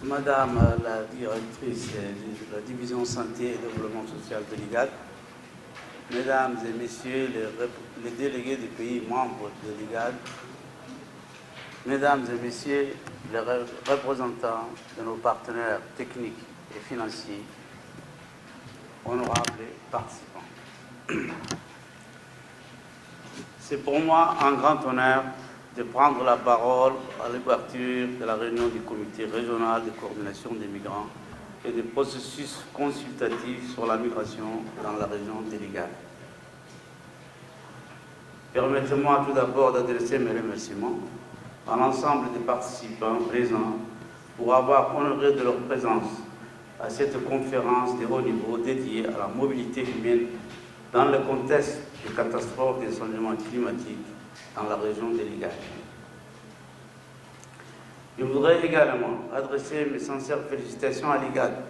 Madame la directrice de la division santé et développement social de l'IGAD, Mesdames et Messieurs les délégués des pays membres de l'IGAD, Mesdames et Messieurs les représentants de nos partenaires techniques et financiers, honorables participants. C'est pour moi un grand honneur de prendre la parole à l'ouverture de la réunion du comité régional de coordination des migrants et des processus consultatifs sur la migration dans la région de l'IGAD. Permettez-moi tout d'abord d'adresser mes remerciements à l'ensemble des participants présents pour avoir honoré de leur présence à cette conférence de haut niveau dédiée à la mobilité humaine dans le contexte de catastrophes des changements climatiques dans la région de l'IGAD. Je voudrais également adresser mes sincères félicitations à l'IGAD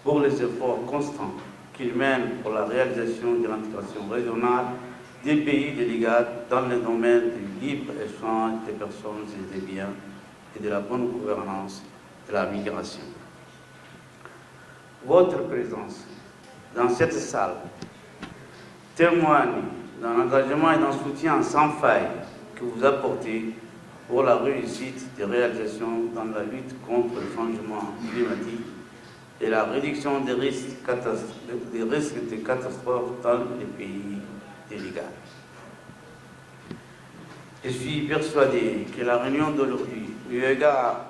pour les efforts constants qu'il mène pour la réalisation de l'intégration régionale des pays de l'IGAD dans le domaine du libre-échange des personnes et des biens et de la bonne gouvernance de la migration. Votre présence dans cette salle témoigne d'un engagement et d'un soutien sans faille que vous apportez pour la réussite des réalisations dans la lutte contre le changement climatique et la réduction des risques de catastrophes dans les pays de l'IGAD. Je suis persuadé que la réunion d'aujourd'hui, eu égard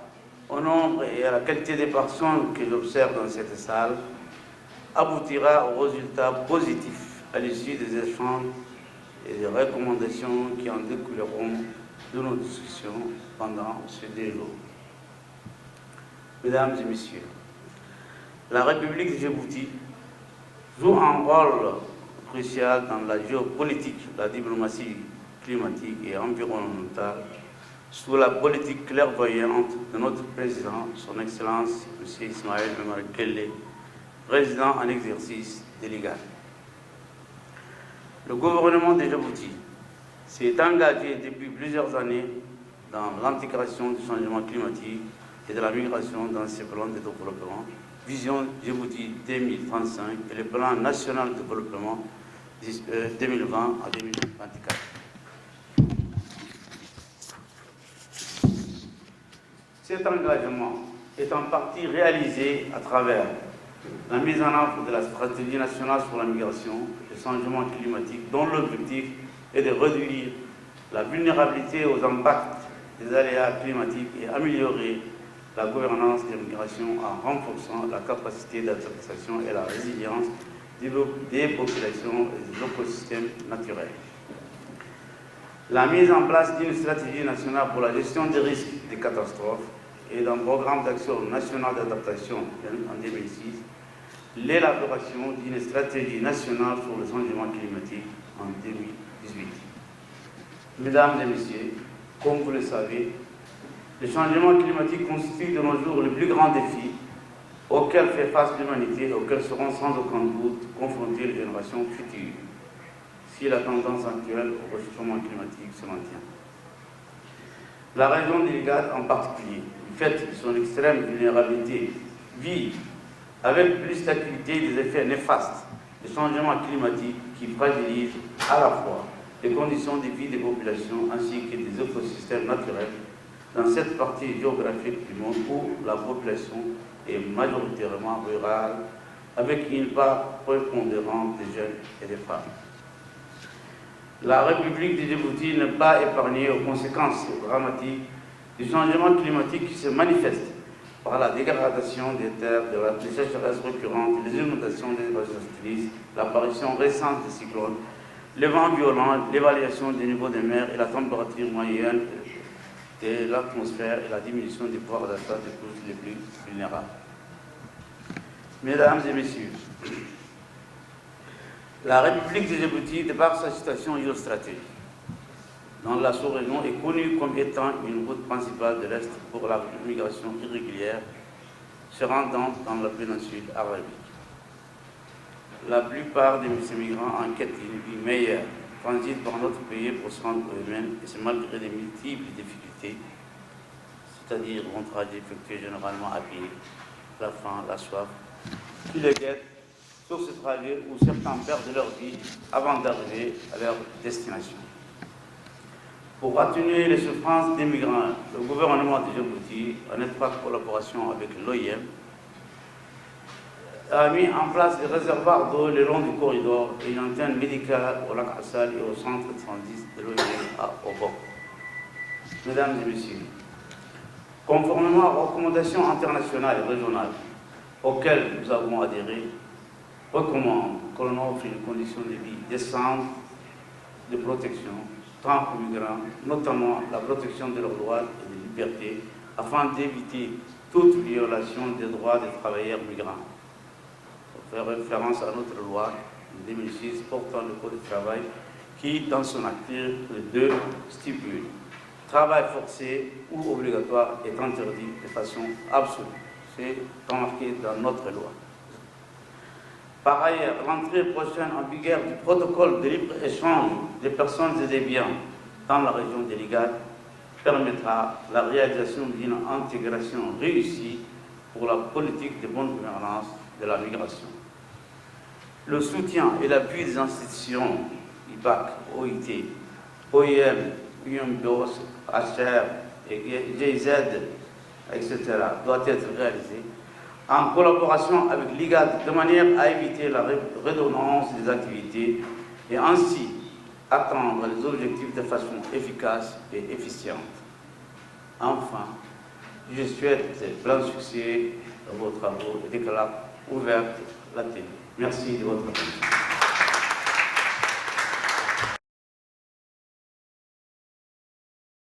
au nombre et à la qualité des personnes que j'observe dans cette salle, aboutira aux résultats positifs à l'issue des échanges et des recommandations qui en découleront de nos discussions pendant ces 2 jours. Mesdames et Messieurs, la République de Djibouti joue un rôle crucial dans la géopolitique, la diplomatie climatique et environnementale sous la politique clairvoyante de notre président, son Excellence M. Ismaël Omar Guelleh, président en exercice de l'IGAD. Le gouvernement de Djibouti s'est engagé depuis plusieurs années dans l'intégration du changement climatique et de la migration dans ses plans de développement, Vision Djibouti 2035 et le plan national de développement 2020 à 2024. Cet engagement est en partie réalisé à travers la mise en œuvre de la stratégie nationale sur la migration et le changement climatique, dont l'objectif est de réduire la vulnérabilité aux impacts des aléas climatiques et améliorer la gouvernance des migrations en renforçant la capacité d'adaptation et la résilience des populations et des écosystèmes naturels. La mise en place d'une stratégie nationale pour la gestion des risques des catastrophes et d'un programme d'action national d'adaptation en 2006, l'élaboration d'une stratégie nationale sur le changement climatique en 2018. Mesdames et Messieurs, comme vous le savez, le changement climatique constitue de nos jours le plus grand défi auquel fait face l'humanité et auquel seront sans aucun doute confrontées les générations futures, si la tendance actuelle au réchauffement climatique se maintient. La région de l'IGAD en particulier, du fait de son extrême vulnérabilité, vit avec plus d'activité des effets néfastes des changements climatiques qui fragilisent à la fois les conditions de vie des populations ainsi que des écosystèmes naturels dans cette partie géographique du monde où la population est majoritairement rurale, avec une part prépondérante des jeunes et des femmes. La République de Djibouti n'est pas épargnée aux conséquences dramatiques du changement climatique qui se manifeste par la dégradation des terres, des sécheresses récurrentes, les inondations des vaches, l'apparition récente des cyclones, les vents violents, l'évaluation des niveaux des mers et la température moyenne de l'atmosphère et la diminution du pouvoir d'achat des couches les plus vulnérables. Mesdames et Messieurs, la République de Djibouti, de par sa situation géostratégique dans la sous-région, est connue comme étant une route principale de l'Est pour la migration irrégulière se rendant dans la péninsule arabique. La plupart de ces migrants en quête d'une vie meilleure transitent par notre pays pour se rendre eux-mêmes, et c'est malgré des multiples difficultés c'est-à-dire vont trajet effectué généralement à pied, la faim, la soif, qui les guettent sur ce trajet où certains perdent leur vie avant d'arriver à leur destination. Pour atténuer les souffrances des migrants, le gouvernement de Djibouti, en étroite collaboration avec l'OIM, a mis en place des réservoirs d'eau le long du corridor et une antenne médicale au lac Assal et au centre 110 de l'OIM à Obok. Mesdames et messieurs, conformément aux recommandations internationales et régionales auxquelles nous avons adhéré, recommande que l'on offre une condition de vie décente, de protection, tant aux migrants, notamment la protection de leurs droits et de libertés, afin d'éviter toute violation des droits des travailleurs migrants. Pour faire référence à notre loi de 2006 portant le Code du travail qui, dans son article 2, stipule travail forcé ou obligatoire est interdit de façon absolue. C'est remarqué dans notre loi. Par ailleurs, l'entrée prochaine en vigueur du protocole de libre-échange des personnes et des biens dans la région de l'IGAD permettra la réalisation d'une intégration réussie pour la politique de bonne gouvernance de la migration. Le soutien et l'appui des institutions IBAC, OIT, OIM, UNBOS, HR et GIZ, etc. doit être réalisé en collaboration avec l'IGAD de manière à éviter la redondance des activités et ainsi atteindre les objectifs de façon efficace et efficiente. Enfin, je souhaite plein succès à vos travaux et déclare ouverte la télé. Merci de votre attention.